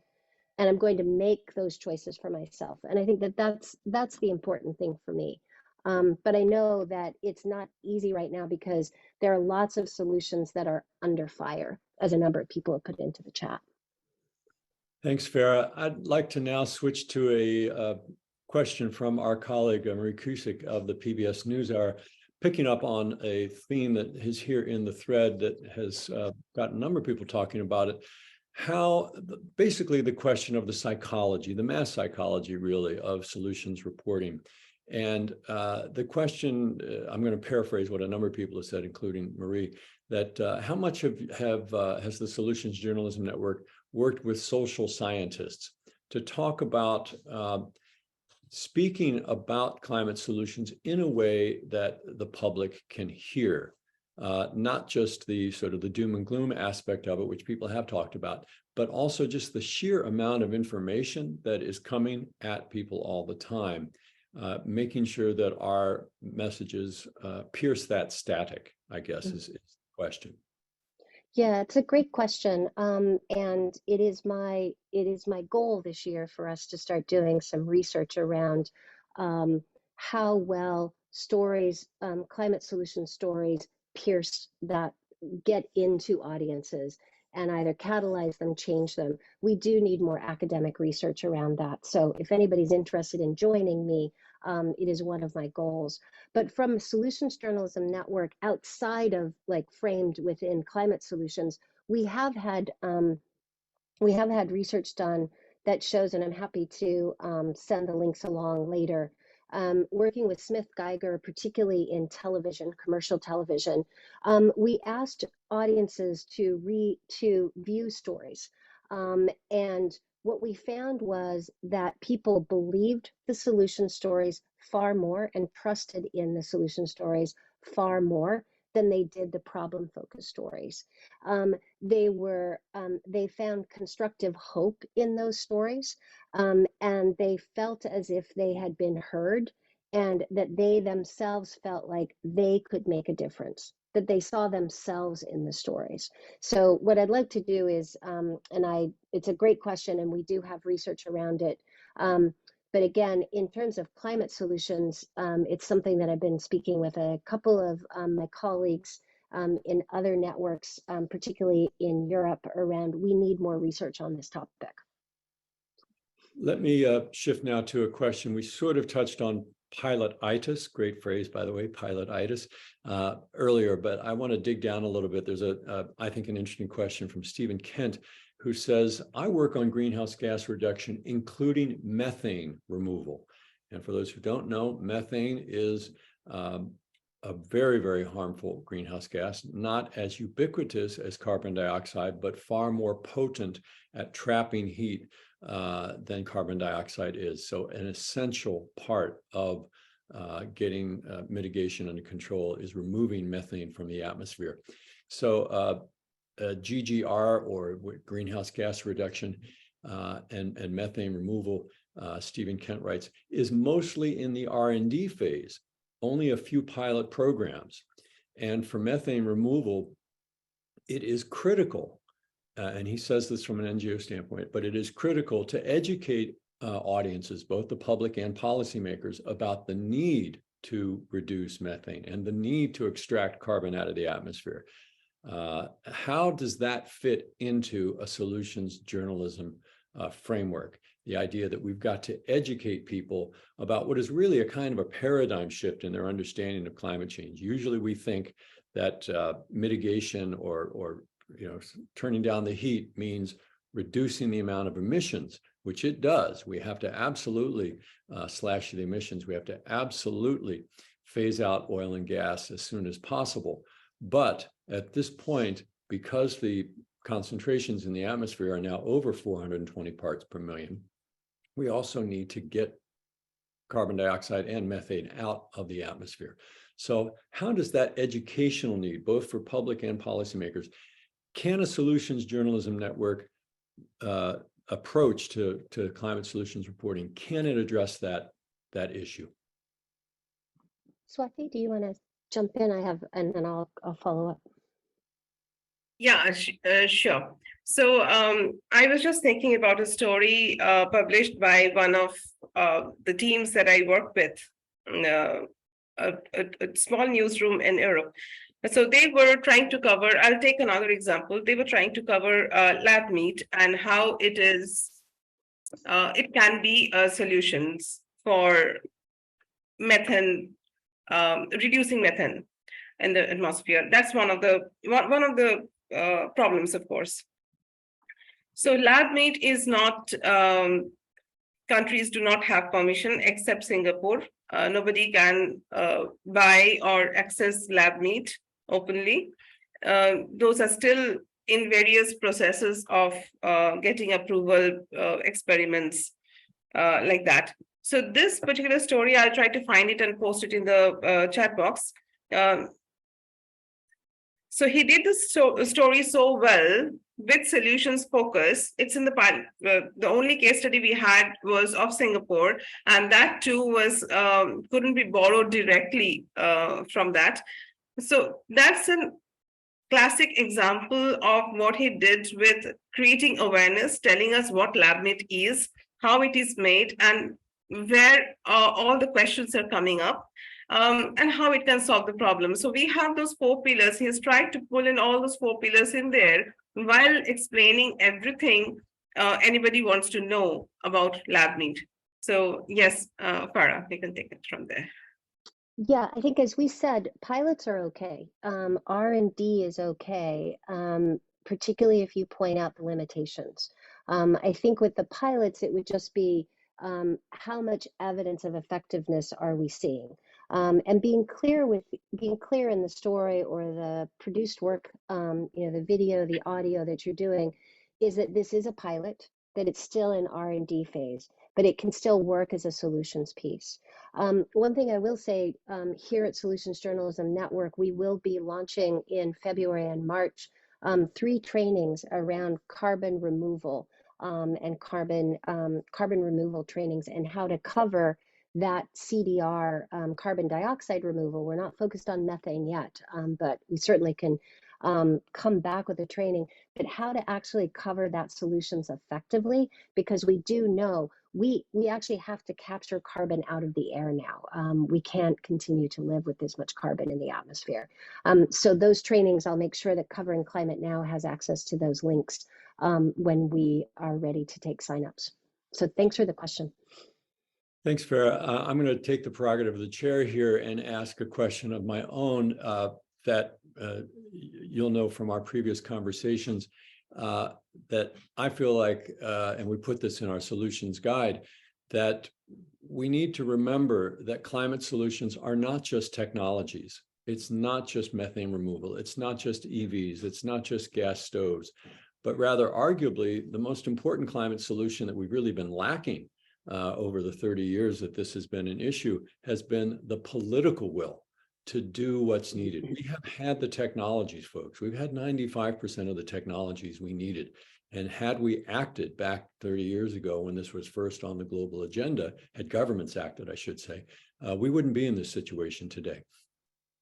and I'm going to make those choices for myself. And I think that that's the important thing for me. But I know that it's not easy right now because there are lots of solutions that are under fire, as a number of people have put into the chat. Thanks, Farah. I'd like to now switch to a question from our colleague, Marie Kusik of the PBS NewsHour, picking up on a theme that is here in the thread that has got a number of people talking about it. How, basically the question of the psychology, the mass psychology really, of solutions reporting. And the question, I'm going to paraphrase what a number of people have said, including Marie, that how much has the Solutions Journalism Network worked with social scientists to talk about speaking about climate solutions in a way that the public can hear, not just the sort of the doom and gloom aspect of it, which people have talked about, but also just the sheer amount of information that is coming at people all the time, making sure that our messages pierce that static, I guess, is the question. Yeah, it's a great question. And it is my goal this year for us to start doing some research around how well stories, climate solution stories, pierce that, get into audiences and either catalyze them, change them. We do need more academic research around that. So if anybody's interested in joining me, it is one of my goals. But from Solutions Journalism Network, outside of, like, framed within climate solutions, we have had research done that shows, and I'm happy to send the links along later, working with Smith Geiger, particularly in television, commercial television. We asked audiences to view stories. And what we found was that people believed the solution stories far more and trusted in the solution stories far more than they did the problem-focused stories. They found constructive hope in those stories, and they felt as if they had been heard, and that they themselves felt like they could make a difference, that they saw themselves in the stories. So what I'd like to do is, it's a great question, and we do have research around it. But again, in terms of climate solutions, it's something that I've been speaking with a couple of my colleagues in other networks, particularly in Europe, around we need more research on this topic. Let me shift now to a question. We sort of touched on pilotitis, great phrase, by the way, pilotitis, earlier, but I want to dig down a little bit. There's I think, an interesting question from Stephen Kent, who says, I work on greenhouse gas reduction, including methane removal. And for those who don't know, methane is a very, very harmful greenhouse gas, not as ubiquitous as carbon dioxide, but far more potent at trapping heat than carbon dioxide is. So an essential part of getting mitigation under control is removing methane from the atmosphere. So GGR, or greenhouse gas reduction, and methane removal, Stephen Kent writes, is mostly in the R&D phase, only a few pilot programs. And for methane removal, it is critical, and he says this from an NGO standpoint, but it is critical to educate audiences, both the public and policymakers, about the need to reduce methane and the need to extract carbon out of the atmosphere. How does that fit into a solutions journalism framework? The idea that we've got to educate people about what is really a kind of a paradigm shift in their understanding of climate change. Usually we think that mitigation or turning down the heat means reducing the amount of emissions, which it does. We have to absolutely slash the emissions. We have to absolutely phase out oil and gas as soon as possible. But at this point, because the concentrations in the atmosphere are now over 420 parts per million, we also need to get carbon dioxide and methane out of the atmosphere. So how does that educational need, both for public and policymakers, can a solutions journalism network approach to climate solutions reporting, can it address that issue? Swati, do you want to jump in? And then I'll follow up. Yeah, sure. So I was just thinking about a story published by one of the teams that I work with, a small newsroom in Europe. So they were trying to cover, I'll take another example. They were trying to cover lab meat and how it can be solutions for methane, reducing methane in the atmosphere. That's one of the problems, of course. So lab meat is not, countries do not have permission except Singapore. Nobody can buy or access lab meat openly. Those are still in various processes of getting approval, experiments like that. So this particular story, I'll try to find it and post it in the chat box. So he did the story so well with solutions focus. It's in the pilot. The only case study we had was of Singapore, and that too was couldn't be borrowed directly from that. So that's a classic example of what he did with creating awareness, telling us what lab meat is, how it is made, and where all the questions are coming up. And how it can solve the problem. So we have those 4 pillars. He has tried to pull in all those 4 pillars in there while explaining everything anybody wants to know about lab meat. So yes, Farah, we can take it from there. Yeah, I think as we said, pilots are okay. R&D is okay, particularly if you point out the limitations. I think with the pilots, it would just be how much evidence of effectiveness are we seeing? And being clear in the story or the produced work, the video, the audio that you're doing, is that this is a pilot, that it's still in R&D phase, but it can still work as a solutions piece. One thing I will say here at Solutions Journalism Network, we will be launching in February and March 3 trainings around carbon removal and carbon removal trainings and how to cover that CDR, carbon dioxide removal. We're not focused on methane yet, but we certainly can come back with a training, but how to actually cover that solutions effectively, because we do know we actually have to capture carbon out of the air now. We can't continue to live with this much carbon in the atmosphere. So those trainings, I'll make sure that Covering Climate Now has access to those links when we are ready to take signups. So thanks for the question. Thanks, Farah. I'm going to take the prerogative of the chair here and ask a question of my own that you'll know from our previous conversations that I feel like, and we put this in our solutions guide, that we need to remember that climate solutions are not just technologies. It's not just methane removal. It's not just EVs. It's not just gas stoves, but rather arguably the most important climate solution that we've really been lacking over the 30 years that this has been an issue has been the political will to do what's needed. We have had the technologies, folks. We've had 95% of the technologies we needed. And had we acted back 30 years ago when this was first on the global agenda, had governments acted, I should say, we wouldn't be in this situation today.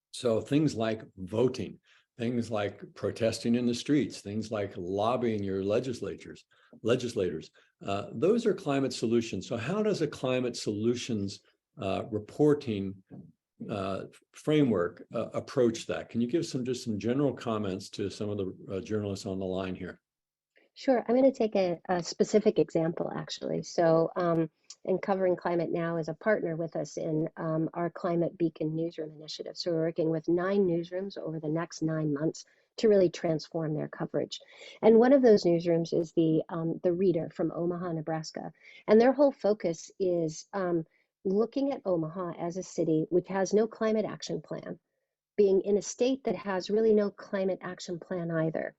So things like voting, things like protesting in the streets, things like lobbying your legislators, those are climate solutions. So how does a climate solutions reporting framework approach that? Can you give just some general comments to some of the journalists on the line here? Sure. I'm going to take a specific example, actually. So and Covering Climate Now is a partner with us in our Climate Beacon Newsroom initiative. So we're working with 9 newsrooms over the next 9 months to really transform their coverage. And one of those newsrooms is the Reader from Omaha, Nebraska. And their whole focus is looking at Omaha as a city which has no climate action plan, being in a state that has really no climate action plan either,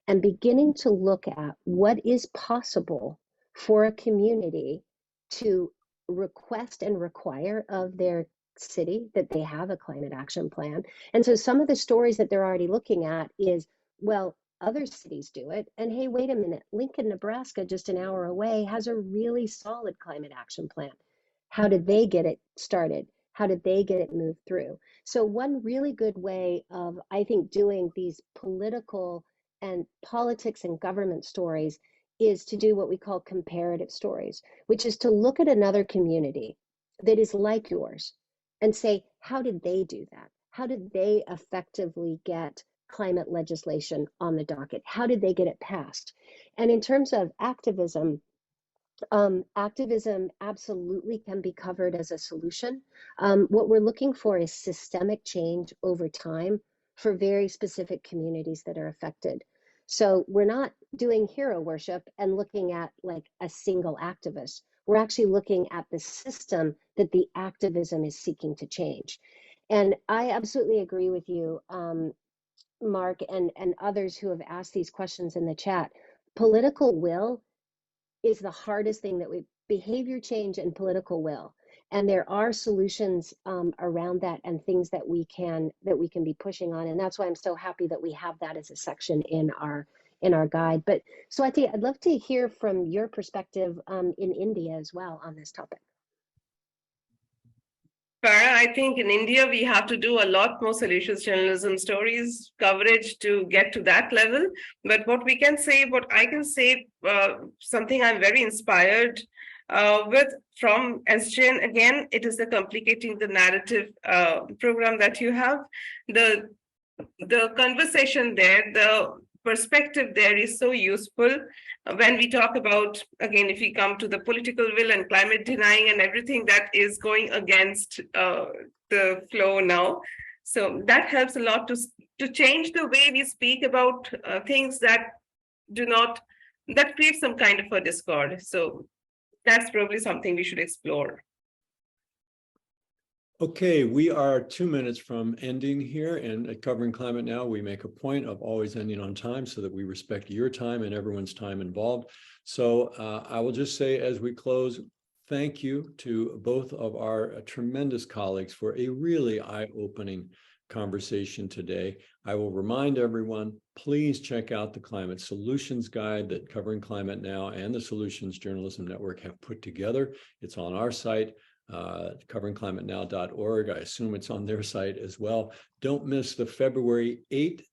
and beginning to look at what is possible for a community to request and require of their city that they have a climate action plan. And so some of the stories that they're already looking at is, well, other cities do it. And hey, wait a minute, Lincoln, Nebraska, just an hour away, has a really solid climate action plan. How did they get it started? How did they get it moved through? So one really good way of, I think, doing these political and politics and government stories is to do what we call comparative stories, which is to look at another community that is like yours and say, how did they do that? How did they effectively get climate legislation on the docket? How did they get it passed? And in terms of activism, activism absolutely can be covered as a solution. What we're looking for is systemic change over time for very specific communities that are affected. So we're not doing hero worship and looking at like a single activist. We're actually looking at the system that the activism is seeking to change. And I absolutely agree with you, Mark, and others who have asked these questions in the chat. Political will is the hardest thing that behavior change and political will. And there are solutions around that and things that we can be pushing on. And that's why I'm so happy that we have that as a section in our guide. But Swati, I'd love to hear from your perspective in India as well on this topic. Farah, I think in India, we have to do a lot more solutions journalism stories coverage to get to that level. But what we can say, what I can say, something I'm very inspired with from SGN, again, it is the Complicating the Narrative program that you have. The conversation there, the perspective there is so useful when we talk about, again, if we come to the political will and climate denying and everything that is going against the flow now. So that helps a lot to change the way we speak about things that that create some kind of a discord. So that's probably something we should explore. Okay, we are 2 minutes from ending here, and at Covering Climate Now, we make a point of always ending on time so that we respect your time and everyone's time involved. So I will just say as we close, thank you to both of our tremendous colleagues for a really eye-opening conversation today. I will remind everyone, please check out the Climate Solutions Guide that Covering Climate Now and the Solutions Journalism Network have put together. It's on our site. coveringclimatenow.org. I assume it's on their site as well. Don't miss the February 8th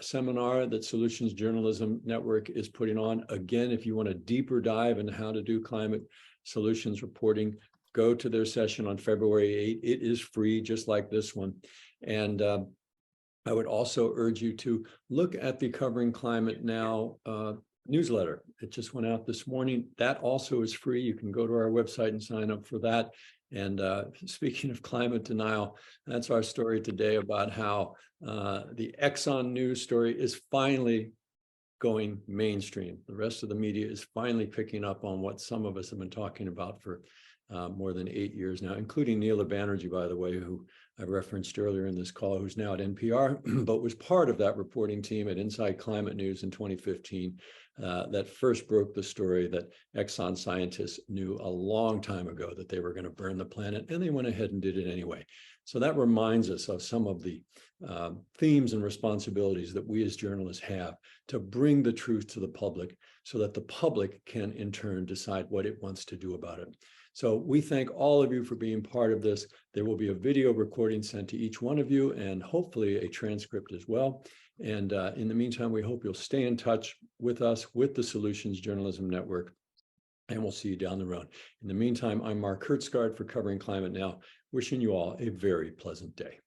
seminar that Solutions Journalism Network is putting on. Again, if you want a deeper dive into how to do climate solutions reporting, go to their session on February 8th. It is free, just like this one. And I would also urge you to look at the Covering Climate Now newsletter. It just went out this morning. That also is free. You can go to our website and sign up for that. And speaking of climate denial, that's our story today about how the Exxon news story is finally going mainstream. The rest of the media is finally picking up on what some of us have been talking about for more than 8 years now, including Neela Banerjee, by the way, who I referenced earlier in this call, who's now at NPR, but was part of that reporting team at Inside Climate News in 2015 that first broke the story that Exxon scientists knew a long time ago that they were going to burn the planet, and they went ahead and did it anyway. So that reminds us of some of the themes and responsibilities that we as journalists have to bring the truth to the public so that the public can in turn decide what it wants to do about it. So we thank all of you for being part of this. There will be a video recording sent to each one of you and hopefully a transcript as well. And in the meantime, we hope you'll stay in touch with us, with the Solutions Journalism Network, and we'll see you down the road. In the meantime, I'm Mark Hertzgaard for Covering Climate Now, wishing you all a very pleasant day.